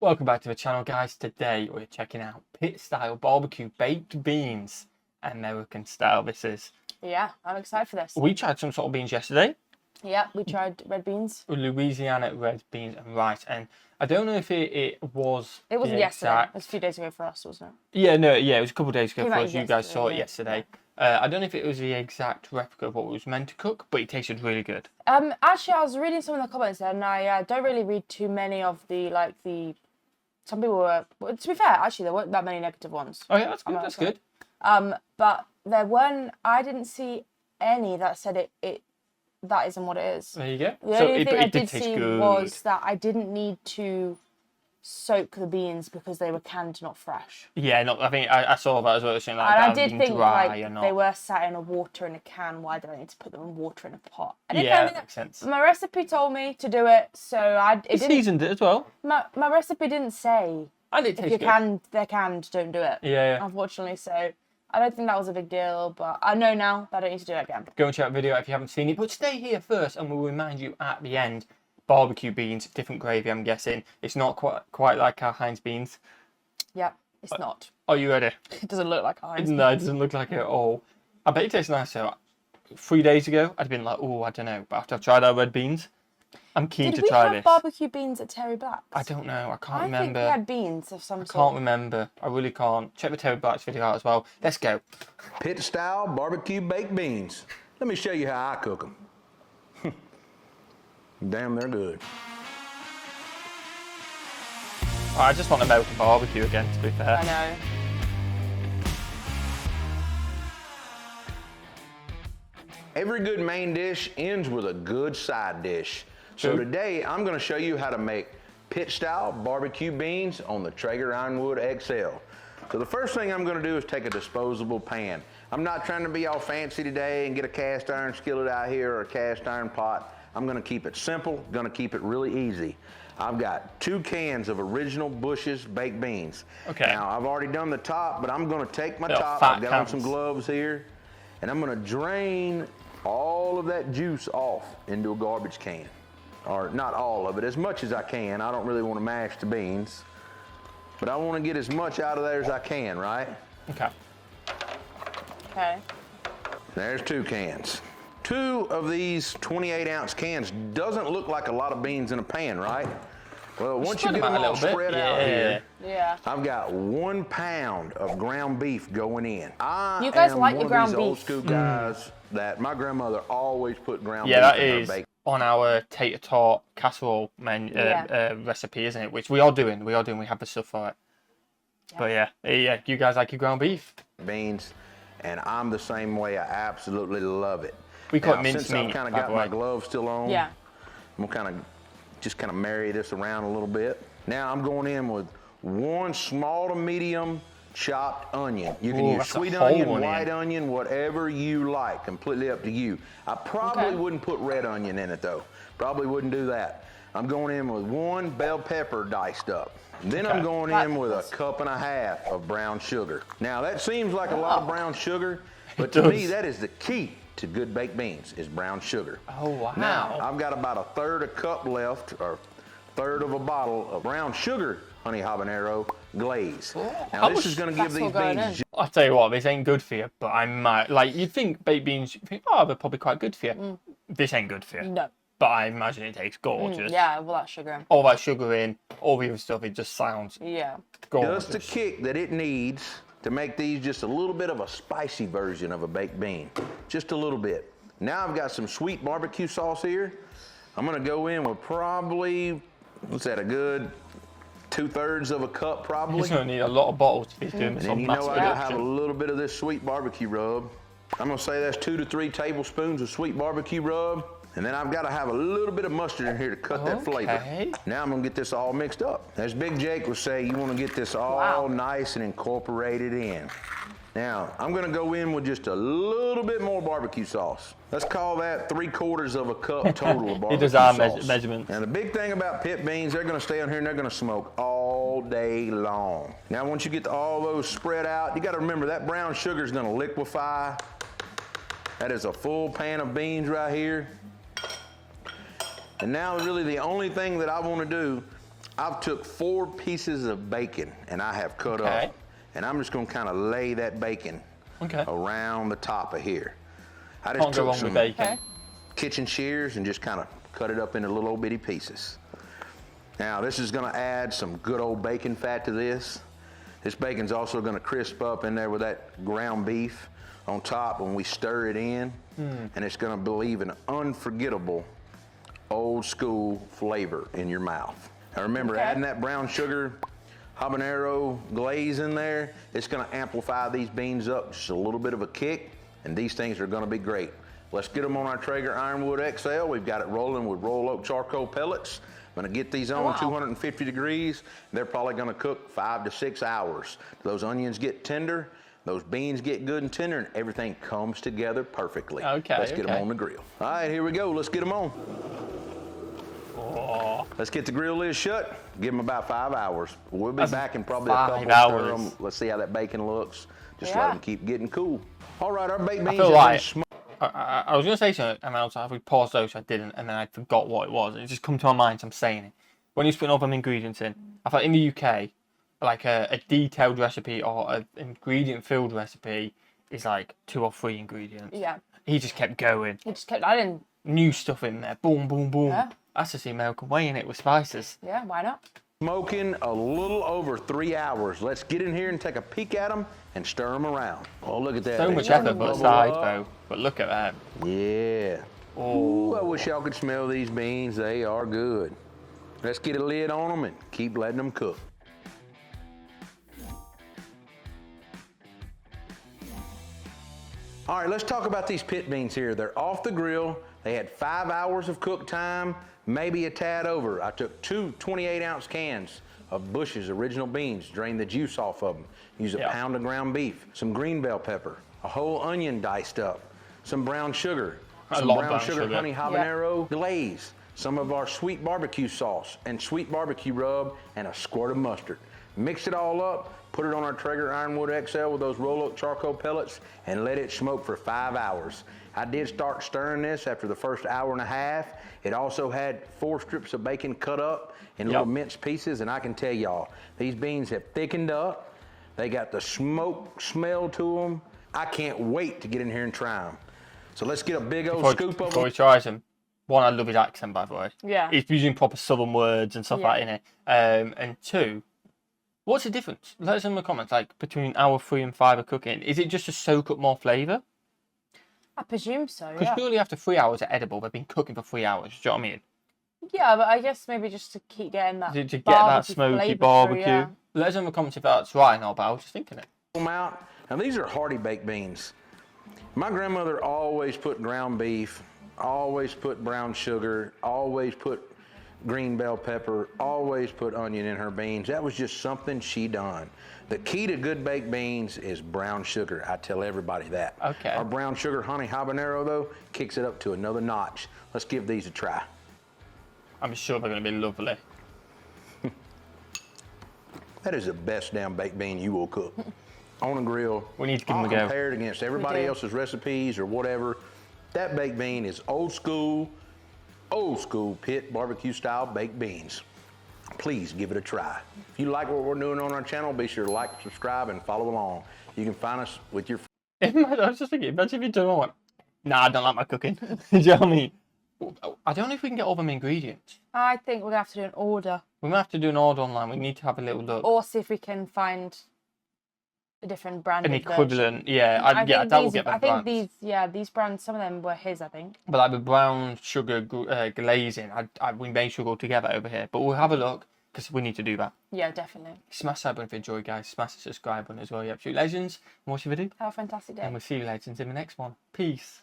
Welcome back to the channel, guys. Today we're checking out pit style barbecue baked beans, American style this is. Yeah, I'm excited for this. We tried some sort of beans yesterday. Yeah, we tried red beans. Louisiana red beans and rice, and I don't know if it was. It wasn't the yesterday. exact... It was a few days ago for us, wasn't it? Yeah, no, yeah, it was a couple of days ago Came for out us. You guys yesterday, saw it yeah. yesterday. I don't know if it was the exact replica of what it was meant to cook, but it tasted really good. Actually, I was reading some of the comments there, and I don't really read too many of the Some people were. Well, to be fair, actually, there weren't that many negative ones. Oh yeah, that's good. That's good. But there weren't. I didn't see any that said it. That isn't what it is. There you go. The only thing I did see was that I didn't need to soak the beans because they were canned, not fresh. Yeah, no, I think I saw that as well. Saying like And that I did think not... they were sat in a water in a can. Why did I need to put them in water in a pot? I Yeah, that makes sense. My recipe told me to do it, so It seasoned it as well. My recipe didn't say And it tastes good. They're canned, don't do it. Yeah. Unfortunately, so I don't think that was a big deal, but I know now that I don't need to do it again. Go and check out the video if you haven't seen it, but stay here first and we'll remind you at the end. Barbecue beans, different gravy, I'm guessing. It's not quite like our Heinz beans. Yeah, it's not. Are you ready? It doesn't look like Heinz. No, it doesn't look like it at all. I bet it tastes nice though. 3 days ago, I'd been like, oh, I don't know. But after I've tried our red beans, I'm keen to try this. Did we have barbecue beans at Terry Black's? I don't know. I can't remember. I think we had beans of some sort. I can't remember. I really can't. Check the Terry Black's video out as well. Let's go. Pit style barbecue baked beans. Let me show you how I cook them. Damn, they're good. I just want American barbecue again, to be fair. I know. Every good main dish ends with a good side dish. So today I'm going to show you how to make pit style barbecue beans on the Traeger Ironwood XL. So the first thing I'm going to do is take a disposable pan. I'm not trying to be all fancy today and get a cast iron skillet out here or a cast iron pot. I'm going to keep it simple, going to keep it really easy. I've got 2 cans of original Bush's baked beans. Okay. Now I've already done the top, but I'm going to take my top. Fat I've got on some gloves here, and I'm going to drain all of that juice off into a garbage can. Or not all of it, as much as I can. I don't really want to mash the beans, but I want to get as much out of there as I can, right? Okay. Okay. There's 2 cans. 2 of these 28-ounce cans doesn't look like a lot of beans in a pan, right? Well, once you get them all spread out here, I've got 1 pound of ground beef going in. You guys like your ground beef? I am one of these old school guys that my grandmother always put ground beef in her bacon. Yeah, that is on our tater tot casserole recipe, isn't it? Which we are doing. We have the stuff for it. Yeah. But yeah, you guys like your ground beef? Beans, and I'm the same way. I absolutely love it. We call it mincemeat. Since I've kind of got my gloves still on, yeah, I'm gonna just kind of marry this around a little bit. Now I'm going in with 1 small to medium chopped onion. You can use sweet onion, white onion, whatever you like. Completely up to you. I probably wouldn't put red onion in it though. Probably wouldn't do that. I'm going in with 1 bell pepper diced up. Then I'm going in with 1.5 cups of brown sugar. Now that seems like a lot of brown sugar, but to me that is the key to good baked beans is brown sugar. Oh wow. Now I've got about 1/3 cup left, or 1/3 of a bottle of brown sugar honey habanero glaze. Now this is going to give these beans. I'll tell you what, this ain't good for you, but I might, like, you'd think baked beans, you think, oh, they're probably quite good for you. This ain't good for you. No. But I imagine it tastes gorgeous. Yeah, all that sugar. All that sugar in, all the other stuff, it just sounds gorgeous. Just the kick that it needs to make these just a little bit of a spicy version of a baked bean. Just a little bit. Now I've got some sweet barbecue sauce here. I'm gonna go in with probably, what's that, a good 2/3 of a cup probably. You're gonna need a lot of bottles to be doing this. And then you know I gotta have a little bit of this sweet barbecue rub. I'm gonna say that's 2 to 3 tablespoons of sweet barbecue rub. And then I've got to have a little bit of mustard in here to cut that flavor. Now I'm gonna get this all mixed up. As Big Jake would say, you wanna get this all nice and incorporated in. Now, I'm gonna go in with just a little bit more barbecue sauce. Let's call that 3/4 of a cup total of barbecue sauce. He does our measurements. And the big thing about pit beans, they're gonna stay on here and they're gonna smoke all day long. Now, once you get all those spread out, you gotta remember that brown sugar is gonna liquefy. That is a full pan of beans right here. And now really the only thing that I want to do I've took 4 pieces of bacon and I have cut up, and I'm just gonna kind of lay that bacon around the top of here. I just took some kitchen shears and just kind of cut it up into little old bitty pieces. Now this is gonna add some good old bacon fat to this. This bacon's also gonna crisp up in there with that ground beef on top when we stir it in, and it's gonna leave an unforgettable old school flavor in your mouth. Now remember, adding that brown sugar habanero glaze in there, it's gonna amplify these beans up just a little bit of a kick, and these things are gonna be great. Let's get them on our Traeger Ironwood XL. We've got it rolling with roll oak charcoal pellets. I'm gonna get these on 250 degrees. They're probably gonna cook 5 to 6 hours. Those onions get tender, those beans get good and tender, and everything comes together perfectly. Let's get them on the grill. All right, here we go. Let's get them on. Let's get the grill lid shut. Give them about 5 hours. We'll be back in probably a couple hours. Let's see how that bacon looks. Just let them keep getting cool. All right, our baked beans have been smoked. I was going to say something, and I was like, we paused those, I didn't, and then I forgot what it was. It just come to my mind, so I'm saying it. When you're putting all them ingredients in, I thought in the UK, like a detailed recipe or an ingredient-filled recipe is like 2 or 3 ingredients. Yeah. He just kept going. He just kept adding new stuff in there. Boom, boom, boom. Yeah. That's just the American way in it with spices. Yeah, why not? Smoking a little over 3 hours. Let's get in here and take a peek at them and stir them around. Oh, look at that. So much effort put aside, though. But look at that. Yeah. Oh, I wish y'all could smell these beans. They are good. Let's get a lid on them and keep letting them cook. All right, let's talk about these pit beans here. They're off the grill. They had 5 hours of cook time, maybe a tad over. I took 2 28-ounce cans of Bush's original beans, drained the juice off of them. Use a pound of ground beef, some green bell pepper, a whole onion diced up, some brown sugar, some brown sugar honey habanero glaze, some of our sweet barbecue sauce and sweet barbecue rub, and a squirt of mustard. Mix it all up, put it on our Traeger Ironwood XL with those roll oak charcoal pellets, and let it smoke for 5 hours. I did start stirring this after the first hour and a half. It also had 4 strips of bacon cut up in little minced pieces, and I can tell y'all, these beans have thickened up. They got the smoke smell to them. I can't wait to get in here and try them. So let's get a big old scoop of them. Before he tries them, one, I love his accent, by the way. Yeah. He's using proper southern words and stuff like that in it. And 2, what's the difference? Let us know in the comments, like between hour 3 and 5 of cooking. Is it just to soak up more flavour? I presume so, Because surely after 3 hours at edible, they've been cooking for 3 hours. Do you know what I mean? Yeah, but I guess maybe just to keep getting that to get that smoky barbecue. Through, Let us know in the comments if that's right or not, but I was just thinking it. Out. Now these are hearty baked beans. My grandmother always put ground beef, always put brown sugar, always put green bell pepper, always put onion in her beans. That was just something she done. The key to good baked beans is brown sugar. I tell everybody that. Okay. Our brown sugar honey habanero, though, kicks it up to another notch. Let's give these a try. I'm sure they're going to be lovely. That is the best damn baked bean you will cook. On a grill. We need to give them a go. Compare it against everybody else's recipes or whatever. That baked bean is old school pit barbecue style baked beans. Please give it a try. If you like what we're doing on our channel, be sure to like, subscribe, and follow along. You can find us with your... I was just thinking, imagine if you don't want... Nah, I don't like my cooking. Do you know what I mean? I don't know if we can get all them ingredients. I think we're going to have to do an order. We're going to have to do an order online. We need to have a little look. Or see if we can find a different brand. An equivalent, version. that will get them brands. These brands, some of them were his, I think. But like the brown sugar glazing, we may struggle to get that over here. But we'll have a look, because we need to do that. Yeah, definitely. Smash that button if you enjoyed, guys. Smash the subscribe button as well. You absolute legends. And watch the video. Have a fantastic day. And we'll see you legends in the next one. Peace.